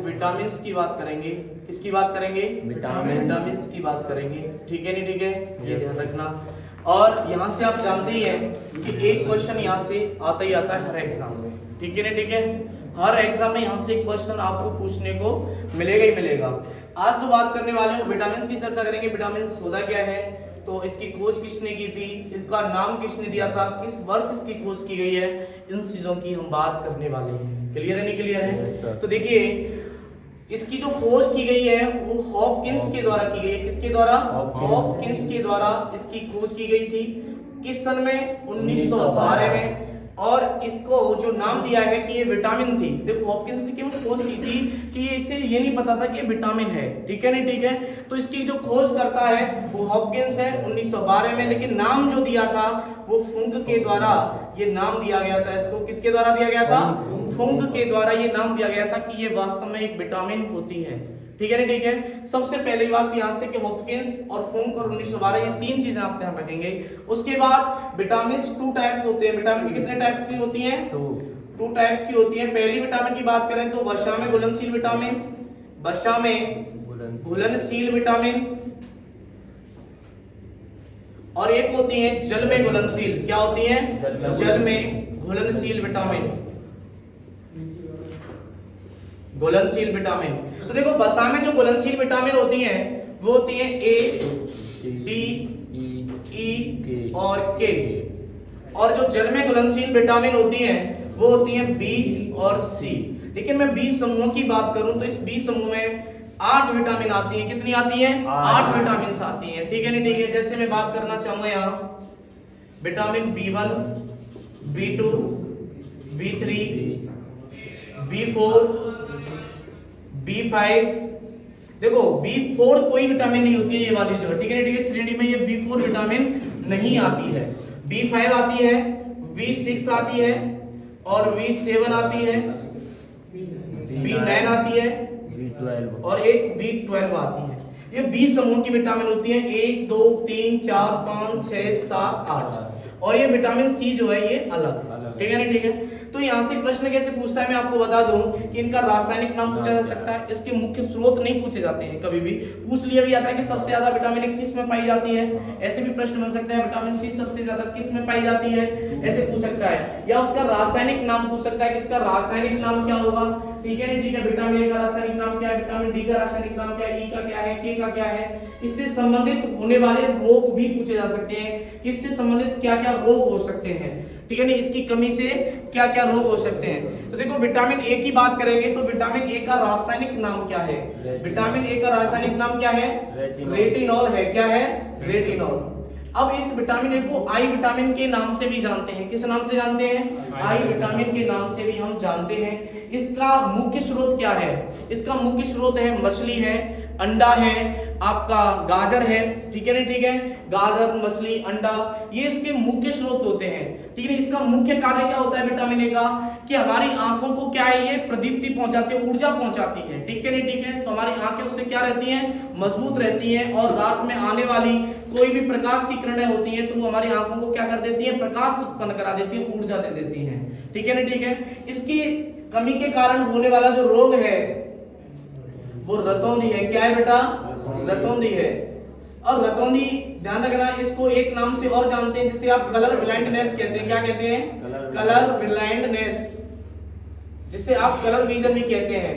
Vitamins की बात करेंगे। किसकी बात करेंगे? विटामिन्स की बात करेंगे। ठीक है नहीं? ठीक है, ये ध्यान रखना। और यहाँ से आप जानते ही हैं कि एक क्वेश्चन यहाँ से आता ही आता है हर एग्जाम में। ठीक है नहीं? ठीक है, हर एग्जाम में यहाँ से एक क्वेश्चन आपको पूछने को मिलेगा ही मिलेगा। आज जो बात करने वाले हैं विटामिन्स की चर्चा करेंगे। विटामिन्स होता क्या है, तो इसकी खोज किसने की थी, इसका नाम किसने दिया था, किस वर्ष इसकी खोज की गई है, इन चीजों की हम बात करने वाले हैं। क्लियर है नहीं? क्लियर है। तो देखिए इसकी जो खोज की गई है वो हॉपकिंस के द्वारा की गई है। किसके द्वारा? हॉपकिंस के द्वारा इसकी खोज की गई थी। किस सन में? 1912 में। और इसको जो नाम दिया है कि ये विटामिन थी। देखो हॉपकिंस ने केवल खोज की थी कि इसे ये नहीं पता था कि ये विटामिन है। ठीक है नहीं? ठीक है, तो इसकी जो खोज करता है वो हॉपकिंस है 1912 में। लेकिन नाम जो दिया था वो फुंक के द्वारा ये नाम दिया गया था। इसको किसके द्वारा दिया गया था? फुंक के द्वारा ये नाम दिया गया था कि ये वास्तव में एक विटामिन होती है। ठीक है नहीं? ठीक है, सबसे पहली बात यहां से कि हॉपकिंस और फुंक और 1912 ये तीन चीजें आप ध्यान रखेंगे। उसके बाद विटामिन 2 टाइप्स होते हैं। विटामिन की कितने टाइप की होती हैं? 2 टाइप्स की होती हैं। पहली विटामिन की बात करें तो वसा में घुलनशील विटामिन, वसा में घुलनशील विटामिन, और एक होती है जल में घुलनशील। क्या होती है? जल में घुलनशील विटामिन, घुलनशील विटामिन। तो देखो वसा में जो घुलनशील विटामिन होती हैं वो होती है ए, डी, ई और के। और जो जल में घुलनशील विटामिन होती हैं वो होती हैं बी और सी। लेकिन मैं बी समूह की बात करूं तो इस बी समूह में 8 विटामिन आती हैं। कितनी आती हैं? 8 विटामिन आती हैं। ठीक है नहीं? ठीक है, जैसे मैं बात करना चाहूंगा यहाँ vitamin B1, B2, B3, B4, B5। देखो B4 कोई विटामिन नहीं होती है ये वाली जो है। ठीक है? ठीक है, श्रेणी में ये B4 विटामिन नहीं आती है। B5 आती है, B6 आती है और B7 आती है, B9 आती है और एक B12 आती है। ये 20 समूह की विटामिन होती है। 1 2 3 4 5 6 7 8। और ये विटामिन सी जो है ये अलग। ठीक है नहीं? ठीक है, तो यहाँ से प्रश्न कैसे पूछता है मैं आपको बता दूं कि इनका रासायनिक नाम पूछा जा सकता है। इसके मुख्य स्रोत नहीं पूछे जाते हैं। कभी भी पूछ लिया भी आता है कि सबसे ज्यादा विटामिन ए किस में पाई जाती है, ऐसे भी प्रश्न बन सकता है। विटामिन सी सबसे ज्यादा किस में पाई जाती है, ऐसे पूछ सकता है। या उसका रासायनिक नाम पूछ सकता है कि इसका रासायनिक नाम क्या होगा। ठीक है नहीं? ठीक है, विटामिन ए का रासायनिक नाम क्या है, विटामिन डी का रासायनिक नाम क्या है, ई का क्या है, के का क्या है। इससे संबंधित होने वाले रोग भी पूछे जा सकते हैं कि इससे संबंधित क्या क्या रोग हो सकते हैं। ठीक है नहीं? इसकी कमी से क्या क्या रोग हो सकते हैं। तो देखो विटामिन ए की बात करेंगे तो विटामिन ए का रासायनिक नाम क्या है? विटामिन ए का रासायनिक नाम क्या है? रेटिनॉल है। क्या है? रेटिनॉल। अब इस विटामिन ए को आई विटामिन के नाम से भी जानते हैं। किस नाम से जानते हैं? आई विटामिन के नाम से भी हम जानते हैं। इसका मुख्य स्रोत क्या है? इसका मुख्य स्रोत है मछली है, अंडा है, आपका गाजर है। ठीक है नहीं? ठीक है, गाजर, मछली, अंडा ये इसके मुख्य स्रोत होते हैं। ठीक है, इसका मुख्य कार्य क्या होता है विटामिन ए का कि हमारी आंखों को क्या है, ये प्रदीप्ति पहुंचाती है, ऊर्जा पहुंचाती है। ठीक है नहीं? ठीक है, तो हमारी आंखें उससे क्या रहती हैं? मजबूत रहती हैं। और रात में आने वाली कोई भी प्रकाश की किरणें होती हैं तो वो हमारी आंखों को क्या कर देती है? प्रकाश उत्पन्न करा देती है, ऊर्जा दे देती है। ठीक है नहीं? ठीक है, इसकी कमी के कारण होने वाला जो रोग है वो रतौंधी है। क्या है बेटा? रतौंधी है। और रतौंधी ध्यान रखना, इसको एक नाम से और जानते हैं जिसे आप कलर ब्लाइंडनेस कहते हैं। क्या कहते हैं? कलर ब्लाइंडनेस, जिसे आप कलर विजन भी कहते हैं।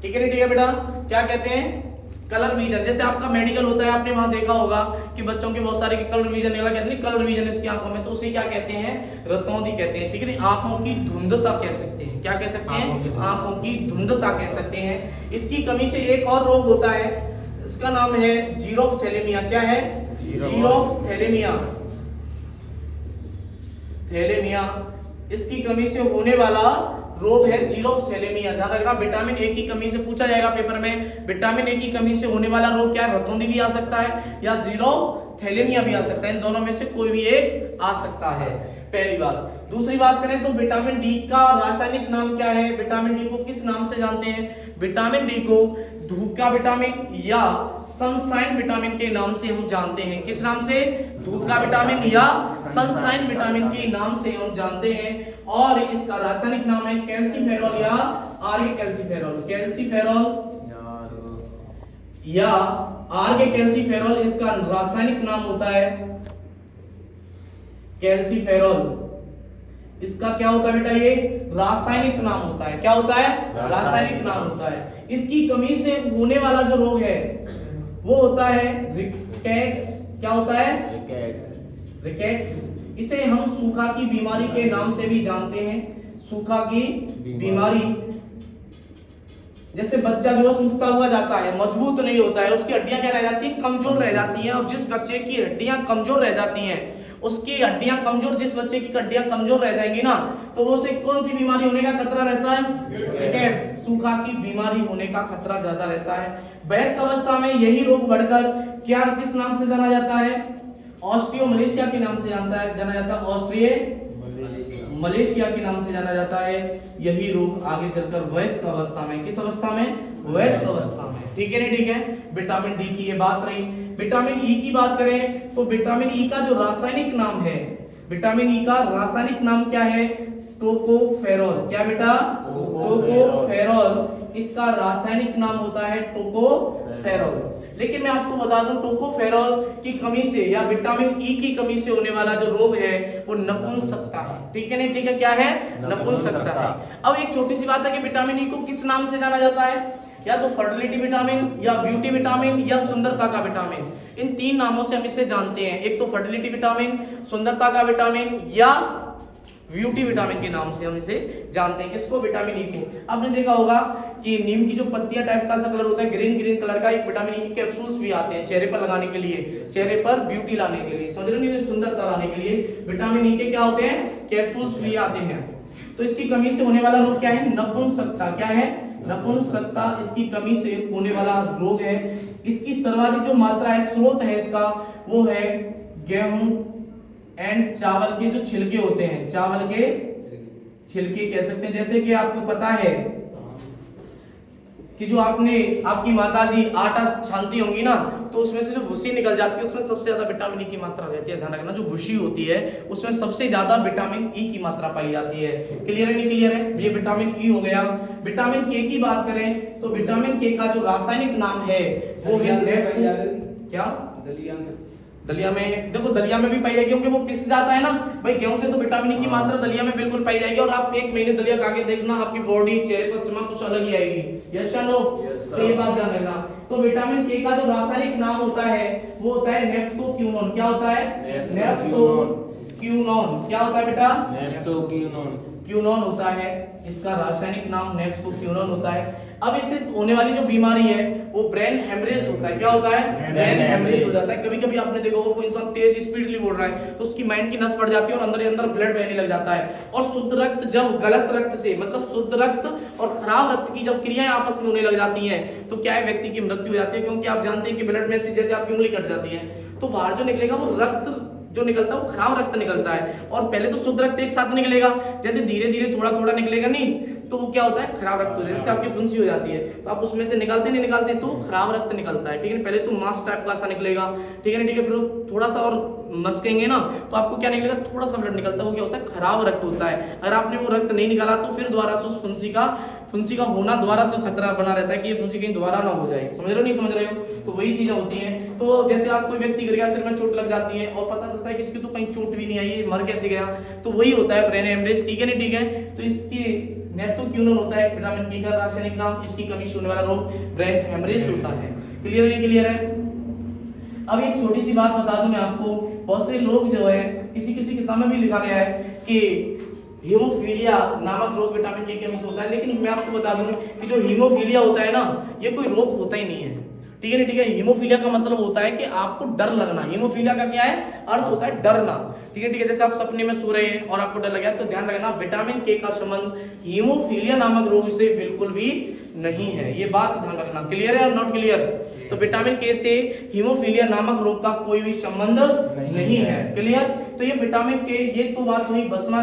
ठीक है नहीं? ठीक है बेटा, क्या कहते हैं? Colour vision. जैसे आपका मेडिकल होता है, आपने वहां देखा होगा कि बच्चों के बहुत सारे कलर विजन कहते हैं, कलर विजन इसकी आंखों में, तो उसे क्या कहते हैं? रतौंधी कहते हैं। ठीक है, आंखों की धुंधता कह सकते हैं। क्या कह सकते हैं? आंखों की धुंधता कह सकते हैं। इसकी कमी से एक और रोग होता है, इसका नाम है जीरोफ्थैलेमिया। क्या है? जीरोफ्थैलेमिया। थैलेमिया, इसकी कमी से होने वाला रोग है जीरोफ्थैलेमिया। ध्यान रखना, विटामिन ए की कमी से पूछा जाएगा पेपर में। विटामिन ए की कमी से होने वाला रोग क्या है? रतौंधी भी आ सकता है या जीरोफ्थैलेमिया भी आ सकता है। इन दोनों में से कोई भी एक आ सकता है, पहली बात। दूसरी बात करें तो विटामिन डी का रासायनिक नाम क्या है? विटामिन डी को किस नाम से जानते हैं? विटामिन डी को धूप का विटामिन या सनशाइन विटामिन के नाम से हम जानते हैं। किस नाम से? धूप का विटामिन या सनशाइन विटामिन के नाम से हम जानते हैं। और इसका रासायनिक नाम है कैल्सीफेरॉल या आर्गे कैल्सीफेरॉल। कैल्सीफेरॉल या आर्गे कैल्सीफेरॉल इसका रासायनिक नाम होता है। कैल्सीफेरॉल इसका क्या होता है बेटा? ये रासायनिक नाम होता है। क्या होता है? रासायनिक नाम होता है। इसकी कमी से होने वाला जो रोग है वो होता है रिकेट्स। क्या होता है? रिकेट्स। इसे हम सूखा की बीमारी के नाम से भी जानते हैं। सूखा की बीमारी, जैसे बच्चा जो सूखता हुआ जाता है, मजबूत नहीं होता है, उसकी हड्डियां क्या रह जाती हैं? कमजोर रह जाती हैं। और जिस बच्चे की हड्डियां कमजोर रह जाती हैं, उसकी हड्डियां कमजोर, जिस बच्चे की हड्डियां कमजोर रह जाएंगी ना, तो वो से कौन सी बीमारी होने का खतरा रहता है? रिकेट्स, सूखा की बीमारी होने का खतरा ज्यादा रहता है। वयस्क अवस्था में यही रोग बढ़कर क्या किस नाम से जाना जाता है? ऑस्ट्रियो-मलेशिया के नाम से जाना जाता है। ऑस्ट्रियो-मलेशिया के नाम से जाना जाता है। यही रोग आगे चलकर वयस्क अवस्था में, किस अवस्था में? वयस्क अवस्था में। ठीक है नहीं? ठीक है। विटामिन डी की ये बात रही। विटामिन ई की बात करें तो विटामिन ई का जो रासायनिक नाम है, विटामिन ई का रासायनिक नाम क्या है? टोकोफेरॉल। क्या बेटा? टोकोफेरॉल। इसका रासायनिक नाम होता है टोकोफेरॉल। लेकिन मैं आपको बता दूं, टोकोफेरॉल की कमी से या विटामिन ई की कमी से होने वाला जो रोग है वो नपुंसकता है। ठीक है नहीं? ठीक है। क्या है? नपुंसकता है। अब एक छोटी सी बात है कि विटामिन ई को किस नाम से जाना जाता है? या तो फर्टिलिटी विटामिन या ब्यूटी विटामिन या सुंदरता का विटामिन। इन तीन नामों से हम इसे जानते हैं। एक तो फर्टिलिटी विटामिन, सुंदरता का विटामिन या ब्यूटी विटामिन के नाम से हम इसे जानते हैं। किसको? विटामिन ई को। आपने देखा होगा कि नीम की जो पत्तियां टाइप का सा कलर होता है, ग्रीन ग्रीन कलर का, एक विटामिन ई के कैप्सूल्स भी आते हैं चेहरे पर लगाने के लिए, चेहरे पर ब्यूटी लाने के लिए, समझ रहे हो, सुंदरता लाने के लिए विटामिन ई के क्या होते हैं? कैप्सूल्स भी आते हैं। तो इसकी कमी से होने वाला रोग क्या है? नपुंसकता। क्या है? नपुंसकता इसकी कमी से होने वाला रोग है। इसकी सर्वाधिक जो मात्रा है, स्रोत है इसका, वो है गेहूं एंड चावल के जो छिलके होते हैं, चावल के छिलके कह सकते हैं। जैसे कि आपको पता है कि जो आपकी माताजी आटा छानती होंगी ना, तो उसमें से जो भूसी निकल जाती है उसमें सबसे ज्यादा विटामिन ई की मात्रा रहती है। ध्यान रखना, जो भूसी होती है उसमें सबसे ज्यादा विटामिन ई की मात्रा पाई जाती है। क्लियर है नहीं? क्लियर है। ये विटामिन ई हो गया। विटामिन के की बात करें तो विटामिन के का जो रासायनिक नाम है वो है क्या? दलिया में। देखो दलिया में भी पाई जाएगी क्योंकि वो पिस जाता है ना भाई गेहूं से, तो विटामिन ई की मात्रा दलिया में बिल्कुल पाई जाएगी। और आप एक महीने दलिया खा के देखना, आपकी बॉडी, चेहरे पर चमक कुछ अलग ही आएगी। यस या नो? तो ये बात ध्यान रखना। तो विटामिन के का जो रासायनिक नाम होता है वो होता है नेफ्टोक्विनोन। क्या होता है? नेफ्टोक्विनोन। क्या होता है बेटा? नेफ्टोक्विनोन होता है। इसका रासायनिक नाम नेफ्टोक्विनोन होता है। अब इससे होने वाली जो बीमारी है वो ब्रेन हेमरेज होता है। क्या होता है? ब्रेन हेमरेज हो जाता है। कभी कभी आपने देखा होगा कोई इंसान तेज स्पीडली बोल रहा है तो उसकी माइंड की नस बढ़ जाती है और अंदर ही अंदर ब्लड बहने लग जाता है। और शुद्ध रक्त जब गलत रक्त से, मतलब शुद्ध रक्त और खराब रक्त की जब क्रियाएं आपस में होने लग जाती हैं तो क्या है? व्यक्ति की मृत्यु हो जाती है। क्योंकि आप जानते हैं कि ब्लड में से जैसे आपकी उंगली कट जाती है तो बाहर जो निकलेगा वो रक्त जो निकलता है वो खराब रक्त निकलता है। और पहले तो शुद्ध रक्त एक साथ निकलेगा, जैसे धीरे धीरे थोड़ा थोड़ा निकलेगा नहीं तो वो क्या होता है? खराब रक्त हो जाता है। जैसे आपकी फुंसी हो जाती है तो आप उसमें से निकालते नहीं निकालते तो खराब रक्त निकलता है। ठीक है? पहले तो मांस टाइप का सा निकलेगा, ठीक है? ठीक है। फिर थोड़ा सा और मस्केंगे ना तो आपको क्या निकलेगा? थोड़ा सा ब्लड निकलता है। वो क्या होता है? खराब रक्त होता है। अगर आपने वो रक्त नहीं निकाला तो फिर दोबारा से उस फुंसी का होना दोबारा से खतरा बना रहता है कि ये फुंसी कहीं दोबारा ना हो जाए। समझ रहे हो? नहीं समझ रहे हो? तो वही चीजें होती हैं। तो जैसे आप कोई व्यक्ति गिर गया, सिर में चोट लग जाती है और पता चलता है कि इसकी तो कहीं चोट भी नहीं आई, ये मर कैसे गया, तो वही होता है ब्रेन हेमरेज। ठीक है नहीं? ठीक है। तो इसकी नेफ्टोक्विनोन होता है विटामिन के का रासायनिक नाम। इसकी कमी से होने वाला रोग ब्रेन हेमरेज होता है। क्लियर है? क्लियर है। अब एक छोटी सी बात बता दूं मैं आपको, बहुत से लोग जो है किसी किताब में भी लिखा गया है कि हीमोफीलिया नामक रोग विटामिन के कमी से होता है। लेकिन मैं आपको बता दूं कि जो हीमोफीलिया होता है ना, ये कोई रोग होता ही नहीं है। ठीक है नहीं? ठीक है। हीमोफीलिया का मतलब होता है कि आपको डर लगना। हीमोफीलिया का क्या है? अर्थ होता है डरना। ठीक है? ठीक है। जैसे आप सपने में सो रहे हैं और आपको डर लगा तो ध्यान रखना विटामिन के का संबंध हीमोफीलिया नामक रोग से बिल्कुल भी नहीं है। ये बात ध्यान रखना। क्लियर है और नॉट क्लियर? तो विटामिन के से हीमोफीलिया नामक रोग का कोई भी संबंध नहीं है। क्लियर? तो ये विटामिन के, ये तो बात हुई बसा